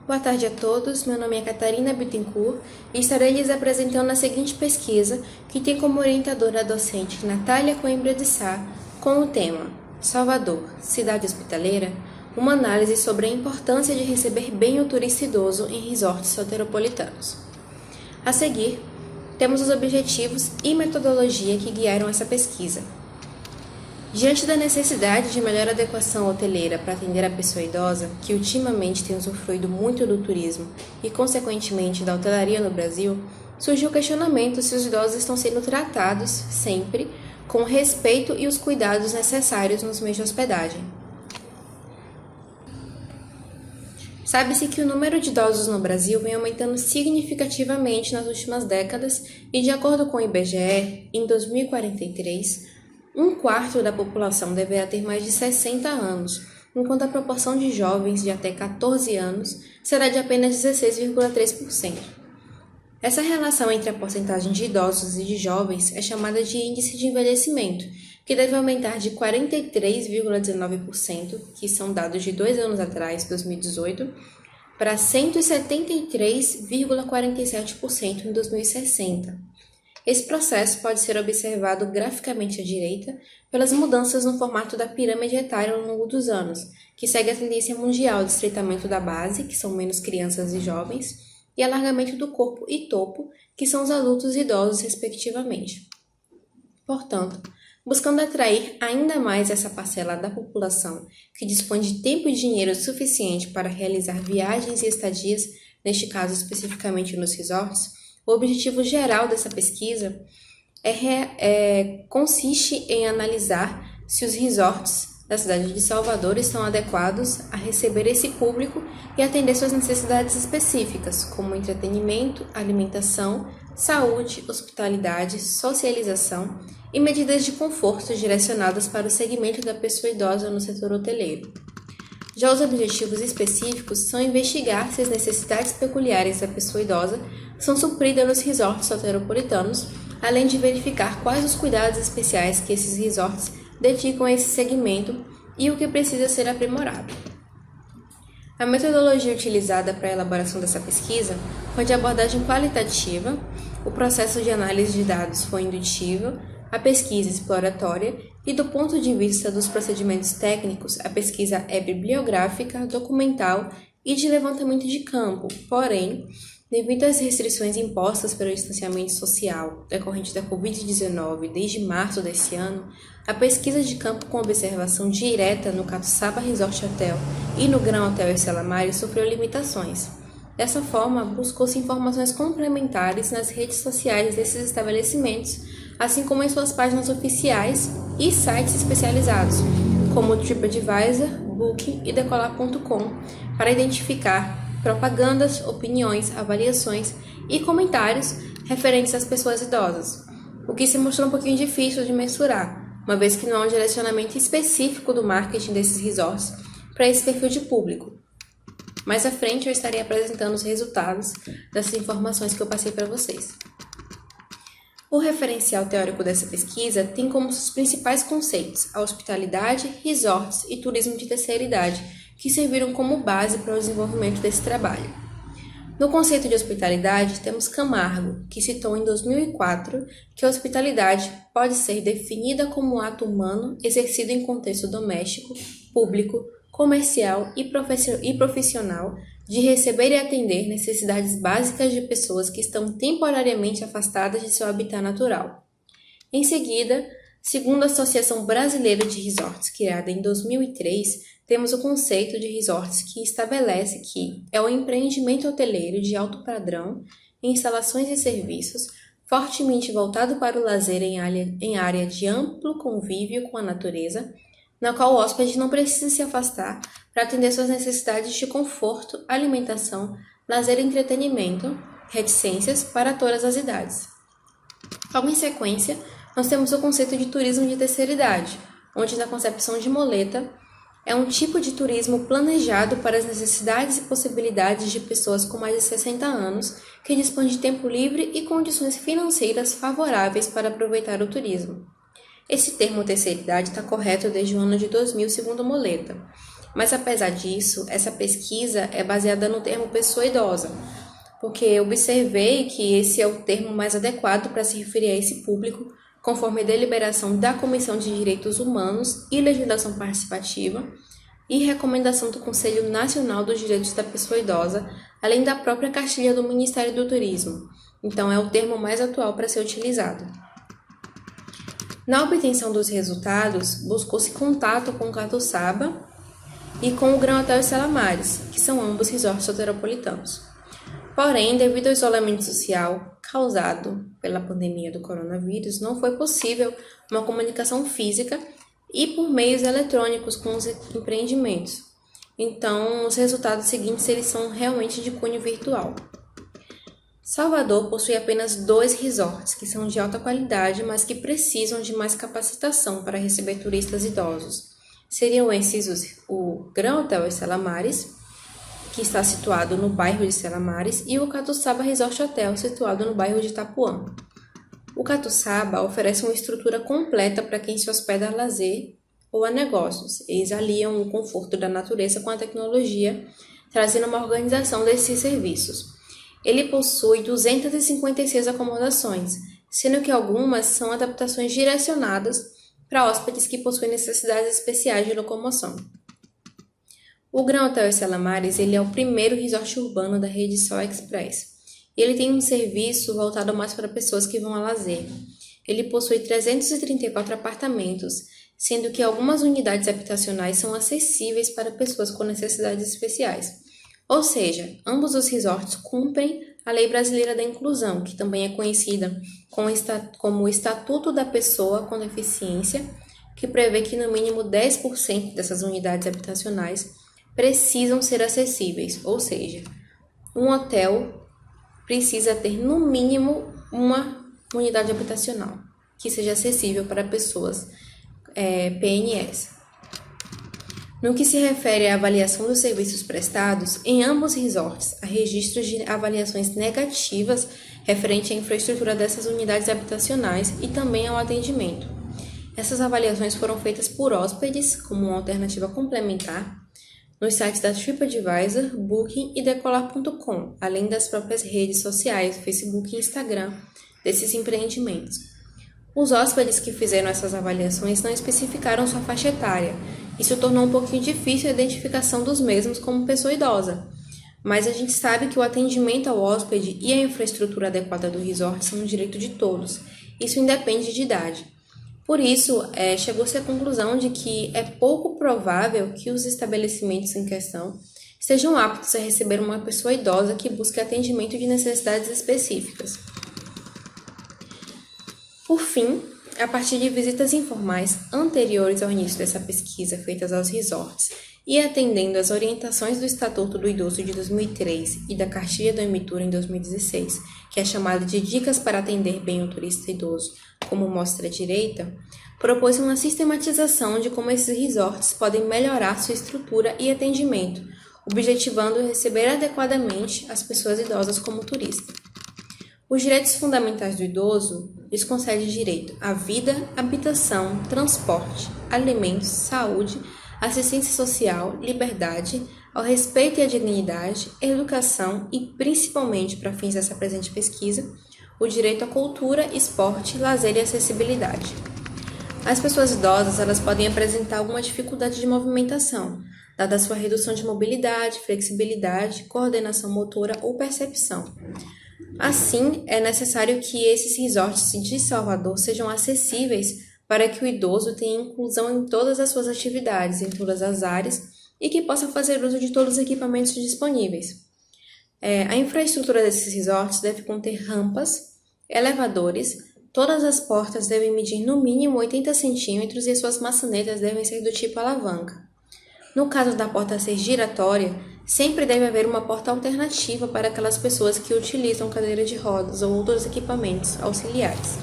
Boa tarde a todos, meu nome é Catarina Bittencourt e estarei lhes apresentando a seguinte pesquisa, que tem como orientadora a docente Natália Coimbra de Sá, com o tema Salvador, cidade hospitaleira, uma análise sobre a importância de receber bem o turista idoso em resorts soteropolitanos. A seguir, temos os objetivos e metodologia que guiaram essa pesquisa. Diante da necessidade de melhor adequação hoteleira para atender a pessoa idosa, que ultimamente tem usufruído muito do turismo e, consequentemente, da hotelaria no Brasil, surgiu o questionamento se os idosos estão sendo tratados, sempre, com o respeito e os cuidados necessários nos meios de hospedagem. Sabe-se que o número de idosos no Brasil vem aumentando significativamente nas últimas décadas e, de acordo com o IBGE, em 2043, um quarto da população deverá ter mais de 60 anos, enquanto a proporção de jovens de até 14 anos será de apenas 16,3%. Essa relação entre a porcentagem de idosos e de jovens é chamada de índice de envelhecimento, que deve aumentar de 43,19%, que são dados de 2 anos atrás, 2018, para 173,47% em 2060. Esse processo pode ser observado graficamente à direita pelas mudanças no formato da pirâmide etária ao longo dos anos, que segue a tendência mundial de estreitamento da base, que são menos crianças e jovens, e alargamento do corpo e topo, que são os adultos e idosos, respectivamente. Portanto, buscando atrair ainda mais essa parcela da população que dispõe de tempo e dinheiro suficiente para realizar viagens e estadias, neste caso especificamente nos resorts, o objetivo geral dessa pesquisa consiste em analisar se os resorts da cidade de Salvador estão adequados a receber esse público e atender suas necessidades específicas, como entretenimento, alimentação, saúde, hospitalidade, socialização e medidas de conforto direcionadas para o segmento da pessoa idosa no setor hoteleiro. Já os objetivos específicos são investigar se as necessidades peculiares da pessoa idosa são supridas nos resorts soteropolitanos, além de verificar quais os cuidados especiais que esses resorts dedicam a esse segmento e o que precisa ser aprimorado. A metodologia utilizada para a elaboração dessa pesquisa foi de abordagem qualitativa, o processo de análise de dados foi indutivo, a pesquisa exploratória e, do ponto de vista dos procedimentos técnicos, a pesquisa é bibliográfica, documental e de levantamento de campo, porém, devido às restrições impostas pelo distanciamento social decorrente da Covid-19 desde março desse ano, a pesquisa de campo com observação direta no Catuçaba Resort Hotel e no Gran Hotel Estela Maris sofreu limitações. Dessa forma, buscou-se informações complementares nas redes sociais desses estabelecimentos, assim como em suas páginas oficiais e sites especializados, como o TripAdvisor, Booking e Decolar.com, para identificar propagandas, opiniões, avaliações e comentários referentes às pessoas idosas, o que se mostrou um pouquinho difícil de mensurar, uma vez que não há um direcionamento específico do marketing desses resorts para esse perfil de público. Mais à frente eu estarei apresentando os resultados dessas informações que eu passei para vocês. O referencial teórico dessa pesquisa tem como seus principais conceitos a hospitalidade, resorts e turismo de terceira idade, que serviram como base para o desenvolvimento desse trabalho. No conceito de hospitalidade, temos Camargo, que citou em 2004 que a hospitalidade pode ser definida como um ato humano exercido em contexto doméstico, público, comercial e profissional de receber e atender necessidades básicas de pessoas que estão temporariamente afastadas de seu habitat natural. Em seguida, segundo a Associação Brasileira de Resorts, criada em 2003, temos o conceito de resorts que estabelece que é um empreendimento hoteleiro de alto padrão, instalações e serviços, fortemente voltado para o lazer em área de amplo convívio com a natureza, na qual o hóspede não precisa se afastar para atender suas necessidades de conforto, alimentação, lazer e entretenimento, reticências para todas as idades. Logo em sequência, nós temos o conceito de turismo de terceira idade, onde na concepção de Moleta, é um tipo de turismo planejado para as necessidades e possibilidades de pessoas com mais de 60 anos que dispõem de tempo livre e condições financeiras favoráveis para aproveitar o turismo. Esse termo terceira idade está correto desde o ano de 2000, segundo Moleta. Mas apesar disso, essa pesquisa é baseada no termo pessoa idosa, porque observei que esse é o termo mais adequado para se referir a esse público, conforme a deliberação da Comissão de Direitos Humanos e Legislação Participativa e recomendação do Conselho Nacional dos Direitos da Pessoa Idosa, além da própria cartilha do Ministério do Turismo. Então, é o termo mais atual para ser utilizado. Na obtenção dos resultados, buscou-se contato com o Catuçaba e com o Gran Hotel Stella Maris, que são ambos resorts soteropolitanos. Porém, devido ao isolamento social causado pela pandemia do coronavírus, não foi possível uma comunicação física e por meios eletrônicos com os empreendimentos. Então, os resultados seguintes eles são realmente de cunho virtual. Salvador possui apenas 2 resorts, que são de alta qualidade, mas que precisam de mais capacitação para receber turistas idosos. Seriam esses o Gran Hotel Stella Maris, que está situado no bairro de Stella Maris, e o Catuçaba Resort Hotel, situado no bairro de Itapuã. O Catuçaba oferece uma estrutura completa para quem se hospeda a lazer ou a negócios. Eles aliam o conforto da natureza com a tecnologia, trazendo uma organização desses serviços. Ele possui 256 acomodações, sendo que algumas são adaptações direcionadas para hóspedes que possuem necessidades especiais de locomoção. O Gran Hotel Stella Maris ele é o primeiro resort urbano da rede Sol Express. E ele tem um serviço voltado mais para pessoas que vão a lazer. Ele possui 334 apartamentos, sendo que algumas unidades habitacionais são acessíveis para pessoas com necessidades especiais. Ou seja, ambos os resorts cumprem a Lei Brasileira da Inclusão, que também é conhecida como o Estatuto da Pessoa com Deficiência, que prevê que no mínimo 10% dessas unidades habitacionais precisam ser acessíveis, ou seja, um hotel precisa ter no mínimo uma unidade habitacional que seja acessível para pessoas PNS. No que se refere à avaliação dos serviços prestados, em ambos resorts há registros de avaliações negativas referente à infraestrutura dessas unidades habitacionais e também ao atendimento. Essas avaliações foram feitas por hóspedes como uma alternativa complementar nos sites da TripAdvisor, Booking e Decolar.com, além das próprias redes sociais, Facebook e Instagram desses empreendimentos. Os hóspedes que fizeram essas avaliações não especificaram sua faixa etária. Isso tornou um pouquinho difícil a identificação dos mesmos como pessoa idosa. Mas a gente sabe que o atendimento ao hóspede e a infraestrutura adequada do resort são um direito de todos. Isso independe de idade. Por isso, chegou-se à conclusão de que é pouco provável que os estabelecimentos em questão estejam aptos a receber uma pessoa idosa que busque atendimento de necessidades específicas. Por fim, a partir de visitas informais anteriores ao início dessa pesquisa feitas aos resorts e atendendo às orientações do Estatuto do Idoso de 2003 e da Cartilha do Emitur em 2016, que é chamada de Dicas para Atender Bem o Turista Idoso, como mostra a direita, propôs uma sistematização de como esses resorts podem melhorar sua estrutura e atendimento, objetivando receber adequadamente as pessoas idosas como turista. Os direitos fundamentais do idoso lhes concedem direito à vida, habitação, transporte, alimentos, saúde, assistência social, liberdade, ao respeito e à dignidade, educação e, principalmente para fins dessa presente pesquisa, o direito à cultura, esporte, lazer e acessibilidade. As pessoas idosas elas podem apresentar alguma dificuldade de movimentação, dada a sua redução de mobilidade, flexibilidade, coordenação motora ou percepção. Assim, é necessário que esses resorts de Salvador sejam acessíveis para que o idoso tenha inclusão em todas as suas atividades, em todas as áreas, e que possa fazer uso de todos os equipamentos disponíveis. A infraestrutura desses resorts deve conter rampas, elevadores, todas as portas devem medir no mínimo 80 centímetros e as suas maçanetas devem ser do tipo alavanca. No caso da porta ser giratória, sempre deve haver uma porta alternativa para aquelas pessoas que utilizam cadeira de rodas ou outros equipamentos auxiliares.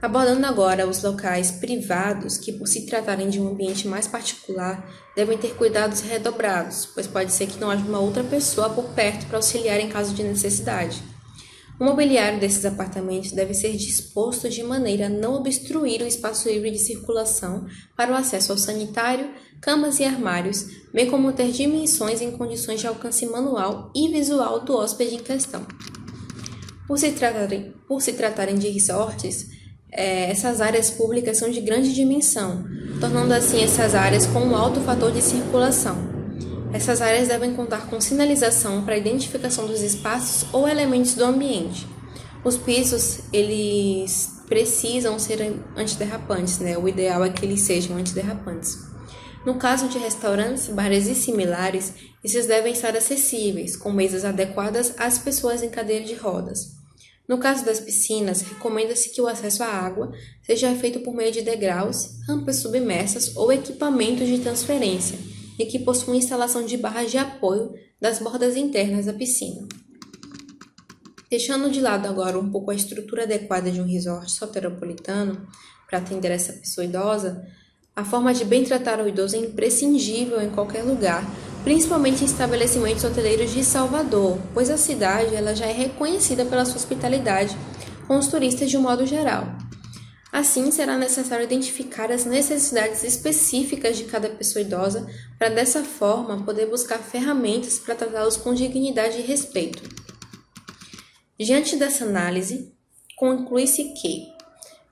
Abordando agora os locais privados, que por se tratarem de um ambiente mais particular, devem ter cuidados redobrados, pois pode ser que não haja uma outra pessoa por perto para auxiliar em caso de necessidade. O mobiliário desses apartamentos deve ser disposto de maneira a não obstruir o espaço livre de circulação para o acesso ao sanitário, camas e armários, bem como ter dimensões em condições de alcance manual e visual do hóspede em questão. Por se tratarem de resorts, essas áreas públicas são de grande dimensão, tornando assim essas áreas com um alto fator de circulação. Essas áreas devem contar com sinalização para a identificação dos espaços ou elementos do ambiente. Os pisos, eles precisam ser antiderrapantes, né? O ideal é que eles sejam antiderrapantes. No caso de restaurantes, bares e similares, esses devem estar acessíveis, com mesas adequadas às pessoas em cadeira de rodas. No caso das piscinas, recomenda-se que o acesso à água seja feito por meio de degraus, rampas submersas ou equipamentos de transferência, e que possuam instalação de barras de apoio das bordas internas da piscina. Deixando de lado agora um pouco a estrutura adequada de um resort soteropolitano para atender essa pessoa idosa, a forma de bem tratar o idoso é imprescindível em qualquer lugar, principalmente em estabelecimentos hoteleiros de Salvador, pois a cidade ela já é reconhecida pela sua hospitalidade com os turistas de um modo geral. Assim, será necessário identificar as necessidades específicas de cada pessoa idosa para, dessa forma, poder buscar ferramentas para tratá-los com dignidade e respeito. Diante dessa análise, conclui-se que,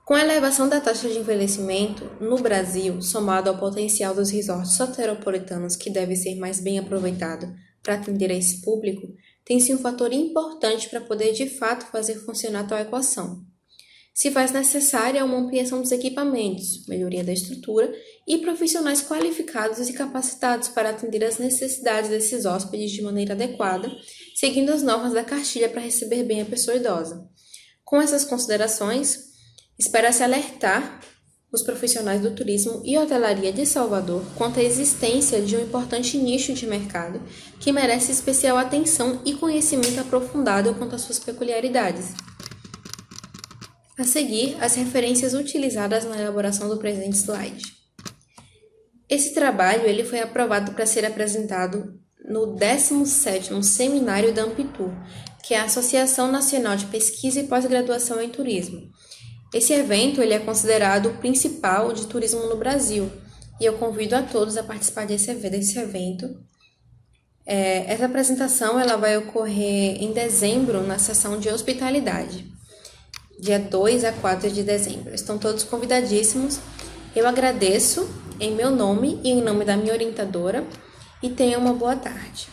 com a elevação da taxa de envelhecimento no Brasil, somado ao potencial dos resorts soteropolitanos que deve ser mais bem aproveitado para atender a esse público, tem-se um fator importante para poder de fato fazer funcionar tal equação. Se faz necessária uma ampliação dos equipamentos, melhoria da estrutura e profissionais qualificados e capacitados para atender às necessidades desses hóspedes de maneira adequada, seguindo as normas da cartilha para receber bem a pessoa idosa. Com essas considerações, espera-se alertar os profissionais do turismo e hotelaria de Salvador quanto à existência de um importante nicho de mercado que merece especial atenção e conhecimento aprofundado quanto às suas peculiaridades. A seguir, as referências utilizadas na elaboração do presente slide. Esse trabalho ele foi aprovado para ser apresentado no 17º Seminário da Ampitur, que é a Associação Nacional de Pesquisa e Pós-Graduação em Turismo. Esse evento ele é considerado o principal de turismo no Brasil, e eu convido a todos a participar desse evento. Essa apresentação ela vai ocorrer em dezembro, na sessão de hospitalidade. Dia 2 a 4 de dezembro. Estão todos convidadíssimos. Eu agradeço em meu nome e em nome da minha orientadora e tenham uma boa tarde.